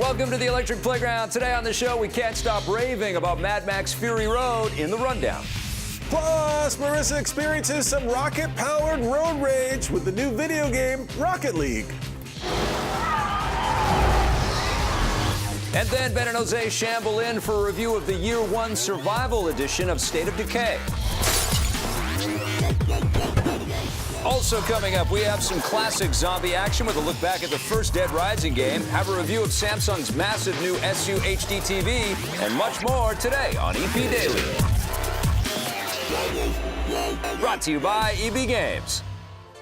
Welcome to the Electric Playground. Today on the show, we can't stop raving about Mad Max Fury Road in the rundown. Plus, Marissa experiences some rocket-powered road rage with the new video game, Rocket League. And then Ben and Jose shamble in for a review of the Year One Survival Edition of State of Decay. Also coming up, we have some classic zombie action with a look back at the first Dead Rising game, have a review of Samsung's massive new SUHD TV, and much more today on EP Daily. Brought to you by EB Games.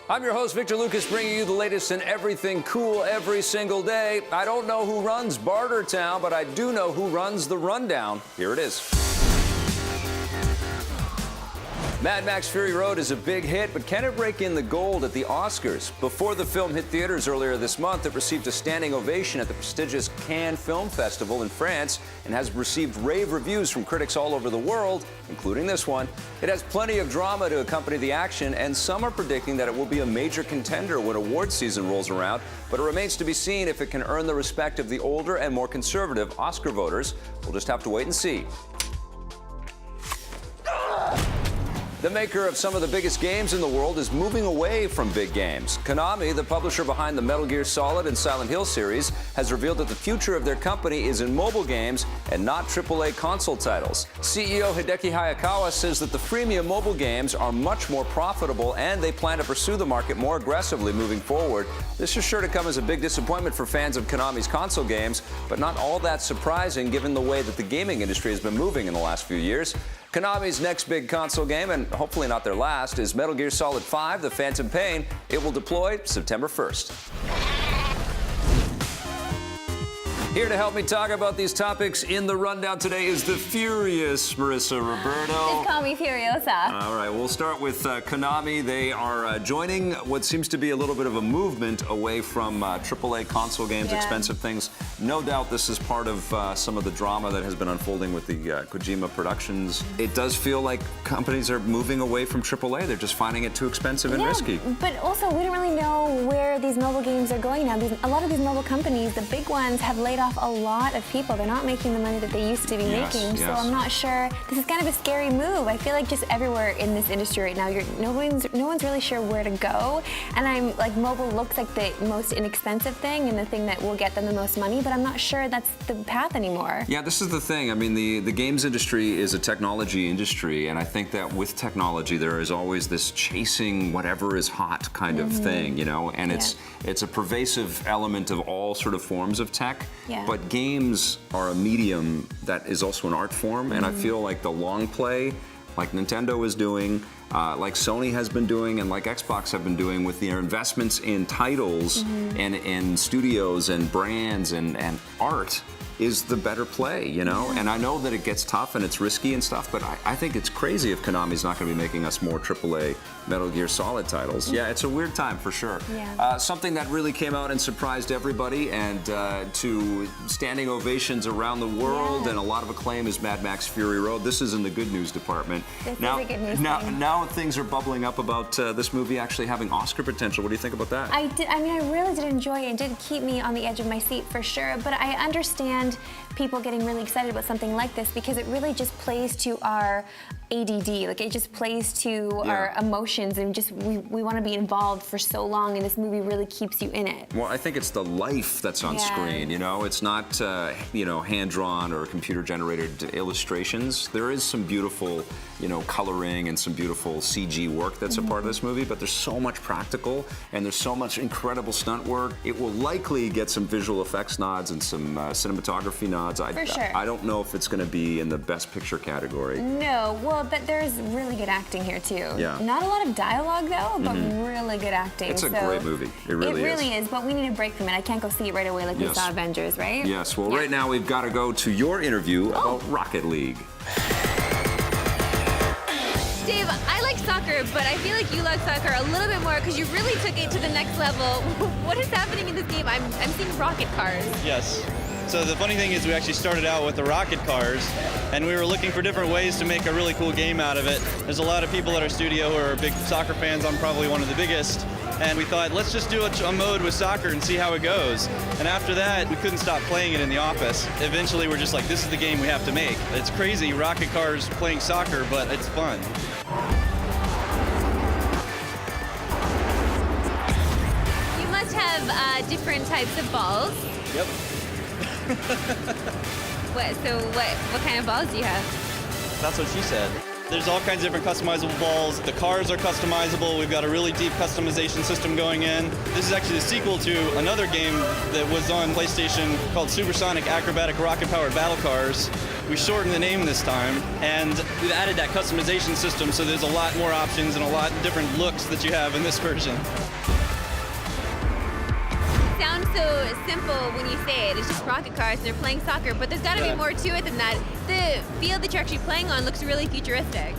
I'm your host, Victor Lucas, bringing you the latest in everything cool every single day. I don't know who runs Bartertown, but I do know who runs the rundown. Here it is. Mad Max Fury Road is a big hit, but can it break in the gold at the Oscars? Before the film hit theaters earlier this month, it received a standing ovation at the prestigious Cannes Film Festival in France and has received rave reviews from critics all over the world, including this one. It has plenty of drama to accompany the action, and some are predicting that it will be a major contender when award season rolls around, but it remains to be seen if it can earn the respect of the older and more conservative Oscar voters. We'll just have to wait and see. The maker of some of the biggest games in the world is moving away from big games. Konami, the publisher behind the Metal Gear Solid and Silent Hill series, has revealed that the future of their company is in mobile games and not AAA console titles. CEO Hideki Hayakawa says that the freemium mobile games are much more profitable and they plan to pursue the market more aggressively moving forward. This is sure to come as a big disappointment for fans of Konami's console games, but not all that surprising given the way that the gaming industry has been moving in the last few years. Konami's next big console game, and hopefully not their last, is Metal Gear Solid 5, The Phantom Pain. It will deploy September 1st. Here to help me talk about these topics in the rundown today is the furious Marissa Roberto. Just call me Furiosa. All right, we'll start with Konami. They are joining what seems to be a little bit of a movement away from AAA console games, expensive things. No doubt this is part of some of the drama that has been unfolding with the Kojima Productions. It does feel like companies are moving away from AAA. They're just finding it too expensive and risky. But also, we don't really know where these mobile games are going now. A lot of these mobile companies, the big ones, have laid off a lot of people. They're not making the money that they used to be making. So I'm not sure. This is kind of a scary move. I feel like just everywhere in this industry right now, no one's really sure where to go. And I'm like, mobile looks like the most inexpensive thing and the thing that will get them the most money, but I'm not sure that's the path anymore. Yeah, this is the thing. I mean, the games industry is a technology industry, and I think that with technology, there is always this chasing whatever is hot kind of thing, you know, and it's a pervasive element of all sort of forms of tech. But games are a medium that is also an art form, and I feel like the long play, like Nintendo is doing, like Sony has been doing, and like Xbox have been doing with their investments in titles and in studios and brands and art, is the better play, you know? And I know that it gets tough and it's risky and stuff, but I think it's crazy if Konami's not going to be making us more AAA Metal Gear Solid titles. Yeah, it's a weird time for sure. Something that really came out and surprised everybody, and to standing ovations around the world and a lot of acclaim, is Mad Max Fury Road. This is in the good news department. Now things are bubbling up about this movie actually having Oscar potential. What do you think about that? I mean, I really did enjoy it. It did keep me on the edge of my seat for sure, but I understand people getting really excited about something like this because it really just plays to our ADD. Like, it just plays to our emotions, and just we want to be involved for so long, and this movie really keeps you in it. Well, I think it's the life that's on screen, you know? It's not, you know, hand-drawn or computer-generated illustrations. There is some beautiful, you know, coloring and some beautiful CG work that's a part of this movie, but there's so much practical, and there's so much incredible stunt work. It will likely get some visual effects nods and some cinematography nods. I don't know if it's going to be in the Best Picture category. No, well, but there's really good acting here too. Not a lot of dialogue though, but really good acting. It's a great movie. It really is. But we need a break from it. I can't go see it right away like we saw Avengers, right? Yes. Well, right now we've got to go to your interview about Rocket League. Dave, I like soccer, but I feel like you like soccer a little bit more because you really took it to the next level. What is happening in this game? I'm seeing rocket cars. Yes. So the funny thing is we actually started out with the rocket cars, and we were looking for different ways to make a really cool game out of it. There's a lot of people at our studio who are big soccer fans. I'm probably one of the biggest. And we thought, let's just do a mode with soccer and see how it goes. And after that, we couldn't stop playing it in the office. Eventually, we're just like, this is the game we have to make. It's crazy, rocket cars playing soccer, but it's fun. You must have different types of balls. Yep. What kind of balls do you have? That's what she said. There's all kinds of different customizable balls. The cars are customizable. We've got a really deep customization system going in. This is actually the sequel to another game that was on PlayStation called Supersonic Acrobatic Rocket Powered Battle Cars. We shortened the name this time, and we've added that customization system, so there's a lot more options and a lot of different looks that you have in this version. Sounds so simple when you say it. It's just rocket cars and they're playing soccer, but there's got to be more to it than that. The field that you're actually playing on looks really futuristic.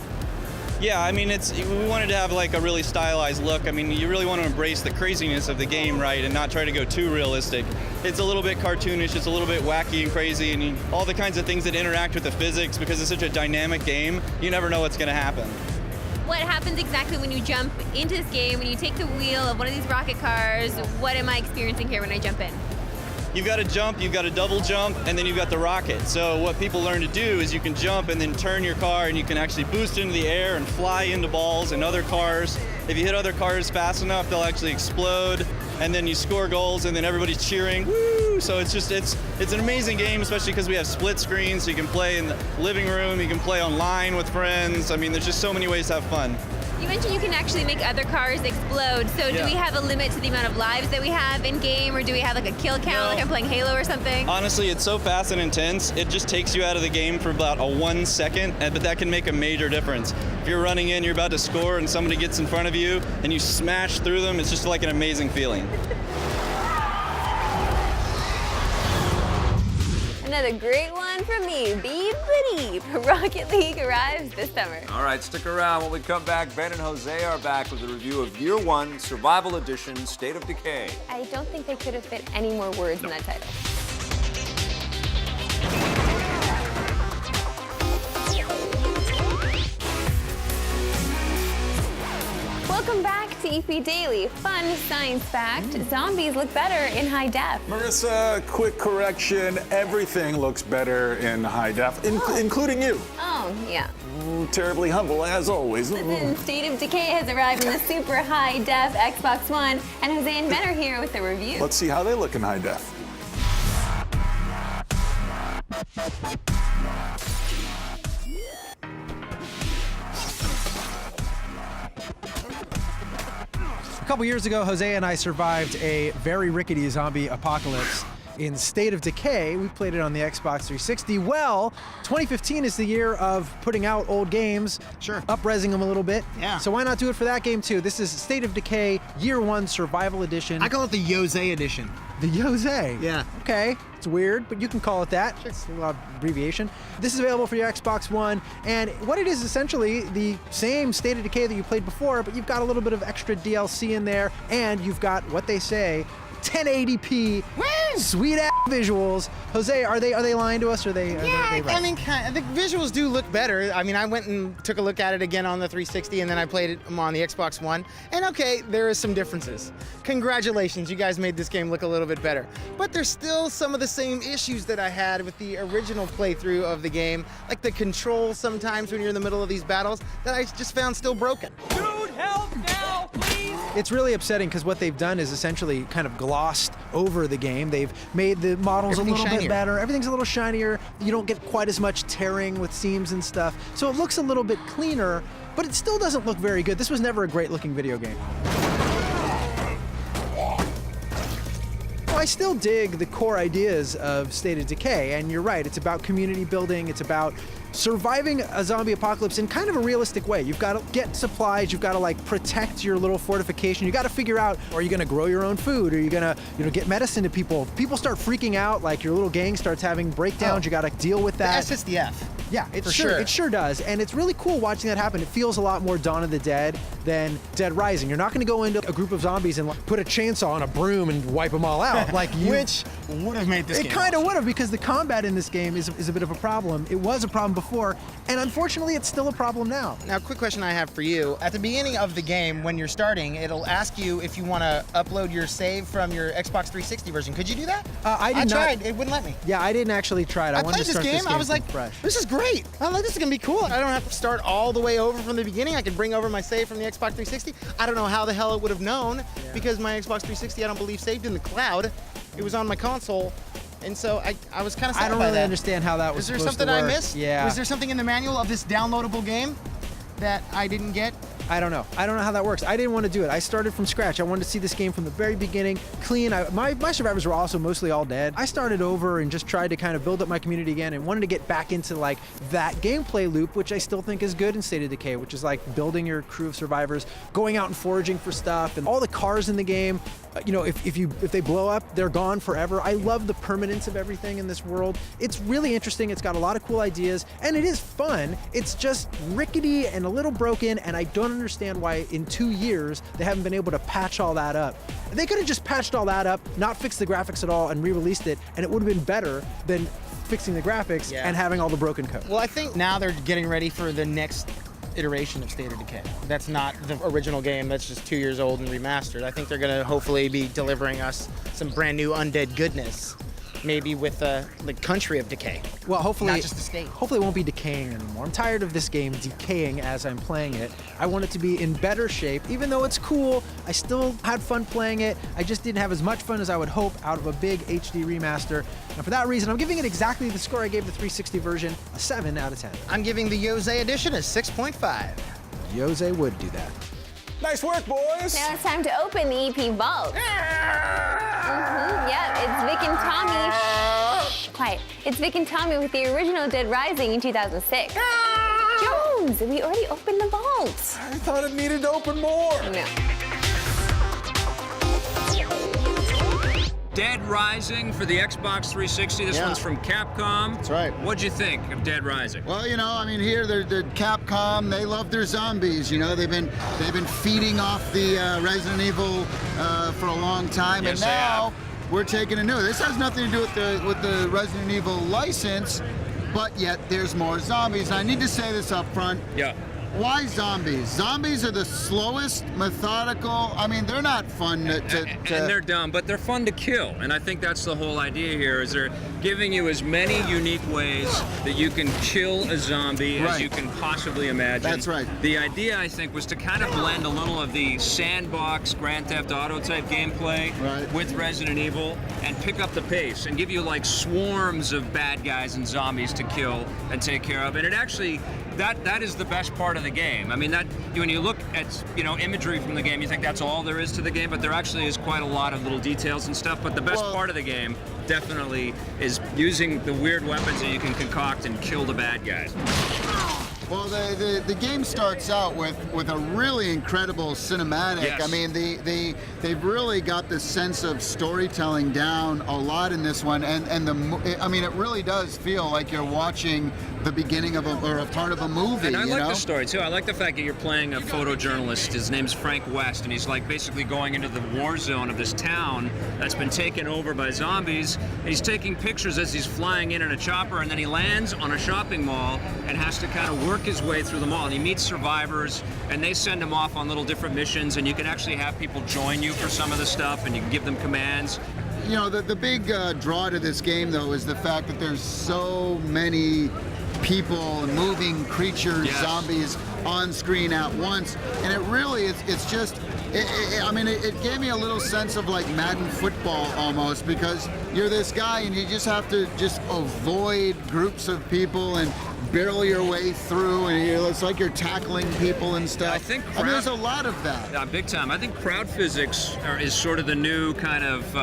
Yeah, I mean, we wanted to have like a really stylized look. I mean, you really want to embrace the craziness of the game, right, and not try to go too realistic. It's a little bit cartoonish, it's a little bit wacky and crazy, and all the kinds of things that interact with the physics, because it's such a dynamic game, you never know what's going to happen. What happens exactly when you jump into this game, when you take the wheel of one of these rocket cars? What am I experiencing here when I jump in? You've got to jump, you've got a double jump, and then you've got the rocket. So what people learn to do is you can jump and then turn your car, and you can actually boost into the air and fly into balls and other cars. If you hit other cars fast enough, they'll actually explode, and then you score goals, and then everybody's cheering, woo! So it's an amazing game, especially because we have split screens, so you can play in the living room, you can play online with friends. I mean, there's just so many ways to have fun. You mentioned you can actually make other cars explode, so do we have a limit to the amount of lives that we have in game, or do we have like a kill count, like I'm playing Halo or something? Honestly, it's so fast and intense, it just takes you out of the game for about 1 second, but that can make a major difference. If you're running in, you're about to score, and somebody gets in front of you, and you smash through them, it's just like an amazing feeling. Another great one from me, Beep Beep. Rocket League arrives this summer. All right, stick around. When we come back, Ben and Jose are back with a review of Year 1 Survival Edition State of Decay. I don't think they could have fit any more words in that title. Welcome back to EP Daily. Fun science fact, zombies look better in high def. Marissa, quick correction. Everything looks better in high def, including you. Oh, yeah. Terribly humble, as always. Listen, State of Decay has arrived in the super high def Xbox One, and Jose and Ben are here with a review. Let's see how they look in high def. A couple years ago, Jose and I survived a very rickety zombie apocalypse in State of Decay. We played it on the Xbox 360. Well, 2015 is the year of putting out old games, up-resing them a little bit. Yeah. So why not do it for that game too? This is State of Decay Year 1 Survival Edition. I call it the Jose edition. The Jose? Yeah. Okay, it's weird, but you can call it that. It's a lot of abbreviation. This is available for your Xbox One, and what it is essentially the same State of Decay that you played before, but you've got a little bit of extra DLC in there, and you've got what they say 1080p, sweet ass visuals. Jose, are they lying to us? Or are they right? I mean, the visuals do look better. I mean, I went and took a look at it again on the 360, and then I played it on the Xbox One. And okay, there is some differences. Congratulations, you guys made this game look a little bit better. But there's still some of the same issues that I had with the original playthrough of the game, like the control sometimes when you're in the middle of these battles that I just found still broken. Dude, help now, please! It's really upsetting because what they've done is essentially kind of glossed over the game. They've made the models a little bit better. Everything's a little shinier. You don't get quite as much tearing with seams and stuff. So it looks a little bit cleaner, but it still doesn't look very good. This was never a great looking video game. I still dig the core ideas of State of Decay, and you're right, it's about community building, it's about surviving a zombie apocalypse in kind of a realistic way. You've got to get supplies, you've got to like protect your little fortification, you got to figure out, are you gonna grow your own food, are you gonna get medicine to people? People start freaking out, like your little gang starts having breakdowns, you got to deal with that. The SSDF. Yeah, For sure. It sure does. And it's really cool watching that happen. It feels a lot more Dawn of the Dead than Dead Rising. You're not going to go into a group of zombies and like, put a chainsaw on a broom and wipe them all out. Which would have made this game It kind of awesome. would have, because the combat in this game is a bit of a problem. It was a problem before, and unfortunately it's still a problem now. Now, quick question I have for you. At the beginning of the game, when you're starting, it'll ask you if you want to upload your save from your Xbox 360 version. Could you do that? I did not. tried. It wouldn't let me. Yeah, I didn't actually try it. I wanted played to start this game. I was from like, fresh. this is great. I'm like, this is going to be cool. I don't have to start all the way over from the beginning. I can bring over my save from the Xbox 360. I don't know how the hell it would have known because my Xbox 360, I don't believe, saved in the cloud. It was on my console. And so I was kind of sad I don't by really that. understand how that was Is there supposed something to I work. missed? Yeah. Was there something in the manual of this downloadable game that I didn't get? I don't know. I don't know how that works. I didn't want to do it. I started from scratch. I wanted to see this game from the very beginning, clean. My survivors were also mostly all dead. I started over and just tried to kind of build up my community again and wanted to get back into like that gameplay loop, which I still think is good in State of Decay, which is like building your crew of survivors, going out and foraging for stuff, and all the cars in the game. You know, if they blow up, they're gone forever. I love the permanence of everything in this world. It's really interesting. It's got a lot of cool ideas, and it is fun. It's just rickety and a little broken, and I don't understand why in 2 years they haven't been able to patch all that up. They could have just patched all that up, not fixed the graphics at all, and re-released it, and it would have been better than fixing the graphics and having all the broken code. Well, I think now they're getting ready for the next iteration of State of Decay. That's not the original game. That's just 2 years old and remastered. I think they're going to hopefully be delivering us some brand new undead goodness, maybe with the country of Decay. Well, hopefully, not just the state. Hopefully it won't be decaying anymore. I'm tired of this game decaying as I'm playing it. I want it to be in better shape. Even though it's cool, I still had fun playing it. I just didn't have as much fun as I would hope out of a big HD remaster. And for that reason, I'm giving it exactly the score I gave the 360 version, a 7 out of 10. I'm giving the Jose edition a 6.5. Jose would do that. Nice work, boys. Now it's time to open the EP vault. Yep, it's Vic and Tommy. Shh, quiet. It's Vic and Tommy with the original Dead Rising in 2006. Jones, we already opened the vault. I thought it needed to open more. No. Dead Rising for the Xbox 360. This one's from Capcom. That's right. What'd you think of Dead Rising? Well, you know, I mean, here they're Capcom. They love their zombies. You know, they've been feeding off the Resident Evil for a long time, Yes, and now we're taking a new. This has nothing to do with the Resident Evil license, but yet there's more zombies. And I need to say this up front. Yeah. Why zombies? Zombies are the slowest, methodical. I mean, they're not fun to And they're dumb, but they're fun to kill. And I think that's the whole idea here, is they're giving you as many unique ways that you can kill a zombie as you can possibly imagine. That's right. The idea, I think, was to kind of blend a little of the sandbox Grand Theft Auto type gameplay with Resident Evil and pick up the pace and give you like swarms of bad guys and zombies to kill and take care of. And it actually, that is the best part of the game. I mean, that when you look at imagery from the game, you think that's all there is to the game, but there actually is quite a lot of little details and stuff. But the best part of the game definitely is using the weird weapons that you can concoct and kill the bad guys. Well, the game starts out with a really incredible cinematic. Yes. I mean, they've really got the sense of storytelling down a lot in this one, and I mean, it really does feel like you're watching the beginning of a part of a movie. And I like know? the story too. I like the fact that you're playing a photojournalist. His name's Frank West, and he's like basically going into the war zone of this town that's been taken over by zombies. And he's taking pictures as he's flying in a chopper, and then he lands on a shopping mall and has to kind of work his way through the mall. And he meets survivors, and they send him off on little different missions, and you can actually have people join you for some of the stuff, and you can give them commands. You know, the big draw to this game, though, is the fact that there's so many people and moving creatures, zombies on screen at once, and it really it's just I mean, it gave me a little sense of like Madden football almost, because you're this guy and you just have to just avoid groups of people and barrel your way through, and it's like you're tackling people and stuff. I think there's a lot of that. Big time. I think crowd physics is sort of the new kind of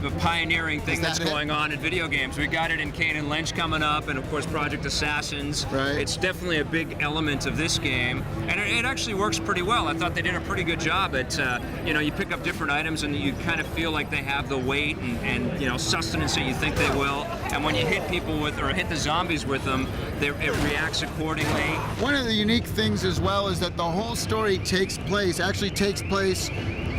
a pioneering thing that's going on in video games. We got it in Kane and Lynch coming up, and of course Project Assassins. Right. It's definitely a big element of this game, and it actually works pretty well. I thought they did a pretty good job at, you pick up different items and you kind of feel like they have the weight and sustenance that you think they will. And when you hit people with, or hit the zombies with them, it reacts accordingly. One of the unique things as well is that the whole story actually takes place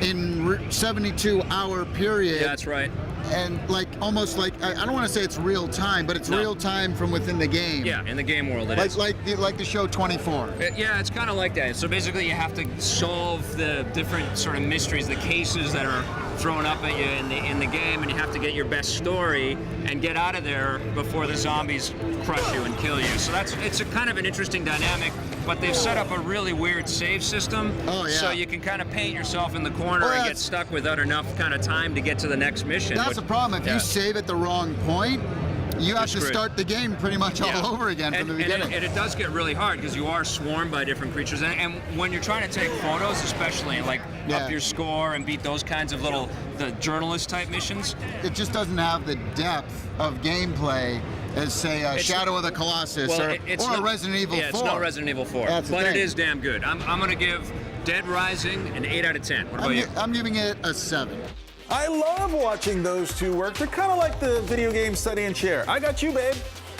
in 72-hour period. Yeah, that's right. And almost like I don't want to say it's real time, but it's real time from within the game. Yeah, in the game world it is. Like the show 24. Yeah, it's kind of like that. So basically, you have to solve the different sort of mysteries, the cases that are thrown up at you in the game, and you have to get your best story and get out of there before the zombies crush you and kill you. So it's a kind of an interesting dynamic. But they've set up a really weird save system, so you can kind of paint yourself in the corner and get stuck without enough kind of time to get to the next mission. That's the problem. If you save at the wrong point, you have to start the game pretty much all over again from the beginning. And it does get really hard because you are swarmed by different creatures. And when you're trying to take photos, especially, up your score and beat those kinds of the journalist type missions. It just doesn't have the depth of gameplay as, say, Shadow of the Colossus or a Resident Evil 4. Yeah, it's no Resident Evil 4. But it is damn good. I'm going to give Dead Rising an 8 out of 10. What about you? I'm giving it a 7. I love watching those two work. They're kind of like the video game Study and Share. I got you, babe.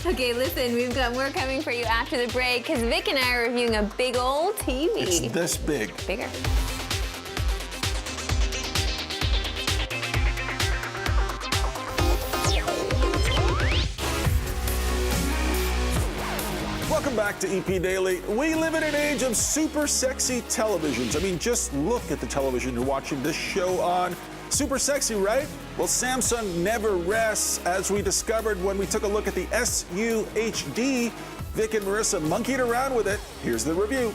Okay, listen, we've got more coming for you after the break because Vic and I are reviewing a big old TV. It's this big. Bigger. Welcome back to EP Daily. We live in an age of super sexy televisions. I mean, just look at the television you're watching this show on. Super sexy, right? Well, Samsung never rests, as we discovered when we took a look at the SUHD. Vic and Marissa monkeyed around with it. Here's the review.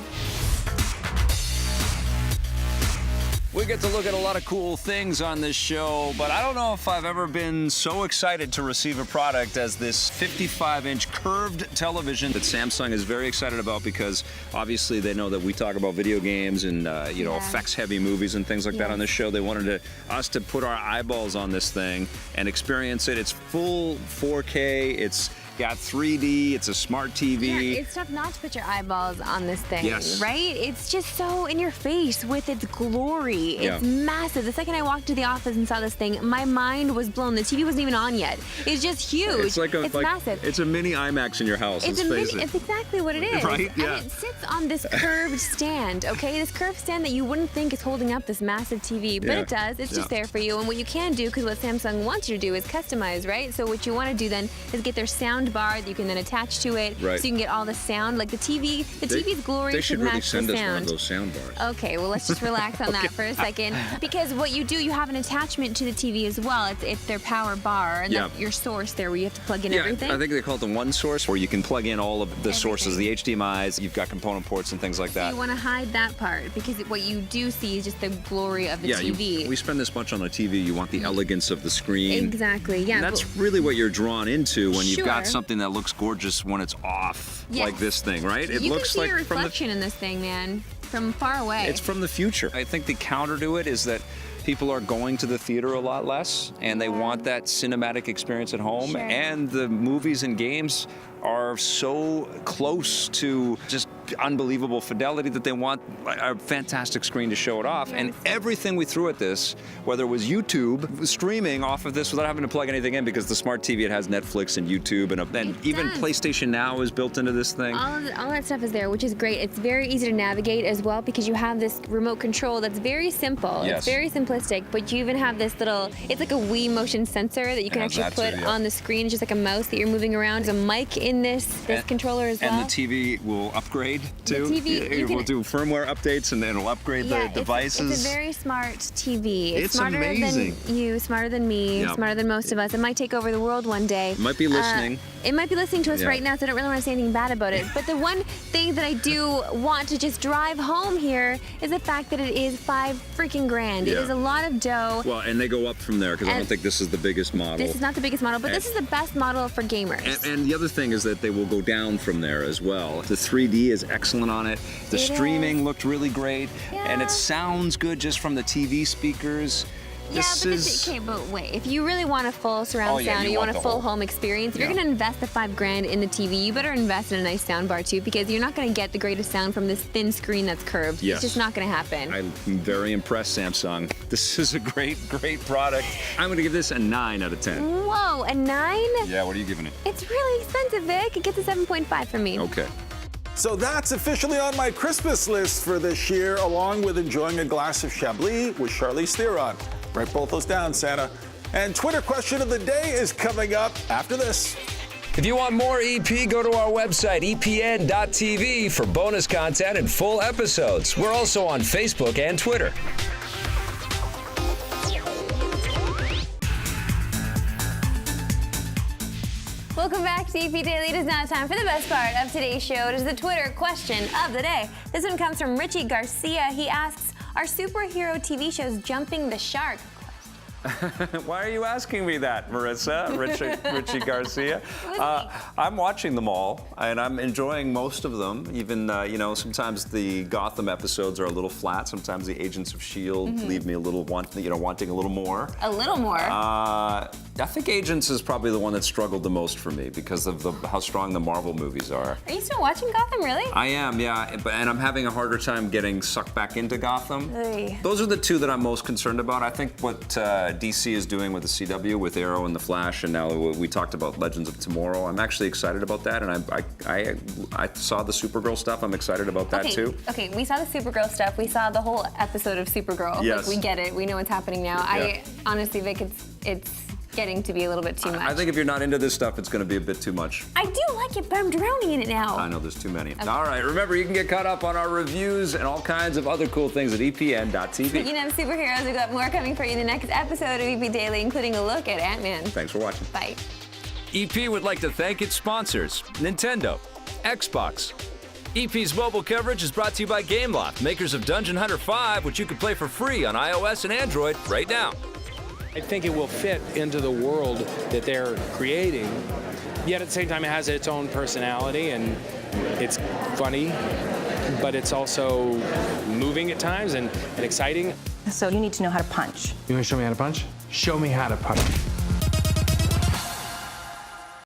We get to look at a lot of cool things on this show, but I don't know if I've ever been so excited to receive a product as this 55-inch curved television that Samsung is very excited about because obviously they know that we talk about video games and effects-heavy movies and things like that on this show. They wanted us to put our eyeballs on this thing and experience it. It's full 4K. It's got 3D, it's a smart TV. Yeah, it's tough not to put your eyeballs on this thing, right? It's just so in your face with its glory. It's massive. The second I walked to the office and saw this thing, my mind was blown. The TV wasn't even on yet. It's just huge. It's massive. It's a mini IMAX in your house. It's exactly what it is. Right? Yeah. And it sits on this curved stand, okay? This curved stand that you wouldn't think is holding up this massive TV, but it does. It's just there for you. And what you can do, because what Samsung wants you to do is customize, right? So what you want to do then is get their sound bar that you can then attach to it, so you can get all the sound. Like the TV's glory should match the sound. They should really send us one of those sound bars. Okay, well let's just relax on that for a second, because what you do, you have an attachment to the TV as well. It's their power bar, and that's your source there where you have to plug in everything. I think they call it the one source, where you can plug in all of the sources, the HDMI's. You've got component ports and things like that. So you want to hide that part because what you do see is just the glory of the TV. We spend this much on the TV. You want the elegance of the screen. Exactly. Yeah. And that's really what you're drawn into when you've got something that looks gorgeous when it's off, like this thing, right? You can see a reflection in this thing, man, from far away. It's from the future. I think the counter to it is that people are going to the theater a lot less, and they want that cinematic experience at home. And the movies and games are so close to just unbelievable fidelity that they want a fantastic screen to show it off. And everything we threw at this, whether it was YouTube, streaming off of this without having to plug anything in, because the smart TV, it has Netflix and YouTube, and even PlayStation Now is built into this thing. All that stuff is there, which is great. It's very easy to navigate as well because you have this remote control that's very simple. It's very simplistic, but you even have this little, it's like a Wii motion sensor that you can actually put on the screen. It's just like a mouse that you're moving around. There's a mic in this controller as well. And the TV will upgrade too. The TV, we'll do firmware updates, and then it'll upgrade the devices. It's a very smart TV. It's smarter amazing. than you, smarter than me, smarter than most of us. It might take over the world one day. It might be listening. It might be listening to us right now, so I don't really want to say anything bad about it. But the one thing that I do want to just drive home here is the fact that it is $5 freaking grand. It is a lot of dough. Well, and they go up from there, because I don't think this is the biggest model. This is not the biggest model, but this is the best model for gamers. And the other thing is that they will go down from there as well. The 3D is excellent on it. The streaming looked really great, and it sounds good just from the TV speakers. Okay, but wait. If you really want a full surround sound, you want a full home experience, if you're going to invest the $5,000 in the TV, you better invest in a nice sound bar too, because you're not going to get the greatest sound from this thin screen that's curved. Yes. It's just not going to happen. I'm very impressed, Samsung. This is a great product. I'm going to give this a 9 out of 10. Whoa, a 9? Yeah, what are you giving it? It's really expensive, Vic. It gets a 7.5 from me. Okay. So that's officially on my Christmas list for this year, along with enjoying a glass of Chablis with Charlize Theron. Write both those down, Santa. And Twitter question of the day is coming up after this. If you want more EP, go to our website, epn.tv, for bonus content and full episodes. We're also on Facebook and Twitter. Welcome back to EP Daily. It is now time for the best part of today's show. It is the Twitter question of the day. This one comes from Richie Garcia. He asks, are superhero TV shows jumping the shark? Why are you asking me that, Marissa? Richie Garcia? I'm watching them all, and I'm enjoying most of them. Even, sometimes the Gotham episodes are a little flat. Sometimes the Agents of S.H.I.E.L.D. leave me a little wanting a little more. A little more? I think Agents is probably the one that struggled the most for me because of how strong the Marvel movies are. Are you still watching Gotham, really? I am, yeah, and I'm having a harder time getting sucked back into Gotham. Oy. Those are the two that I'm most concerned about. I think what DC is doing with the CW, with Arrow and the Flash, and now we talked about Legends of Tomorrow. I'm actually excited about that, and I saw the Supergirl stuff. I'm excited about that too. Okay, we saw the Supergirl stuff. We saw the whole episode of Supergirl. Yes. Like, we get it. We know what's happening now. Yeah. Honestly, Vic, it's getting to be a little bit too much. I think if you're not into this stuff, it's going to be a bit too much. I do like it, but I'm drowning in it now. I know, there's too many. Okay. All right, remember, you can get caught up on our reviews and all kinds of other cool things at epn.tv. Speaking of superheroes, we've got more coming for you in the next episode of EP Daily, including a look at Ant-Man. Thanks for watching. Bye. EP would like to thank its sponsors, Nintendo, Xbox. EP's mobile coverage is brought to you by Gameloft, makers of Dungeon Hunter 5, which you can play for free on iOS and Android right now. I think it will fit into the world that they're creating, yet at the same time it has its own personality, and it's funny, but it's also moving at times and exciting. So you need to know how to punch. You want to show me how to punch? Show me how to punch.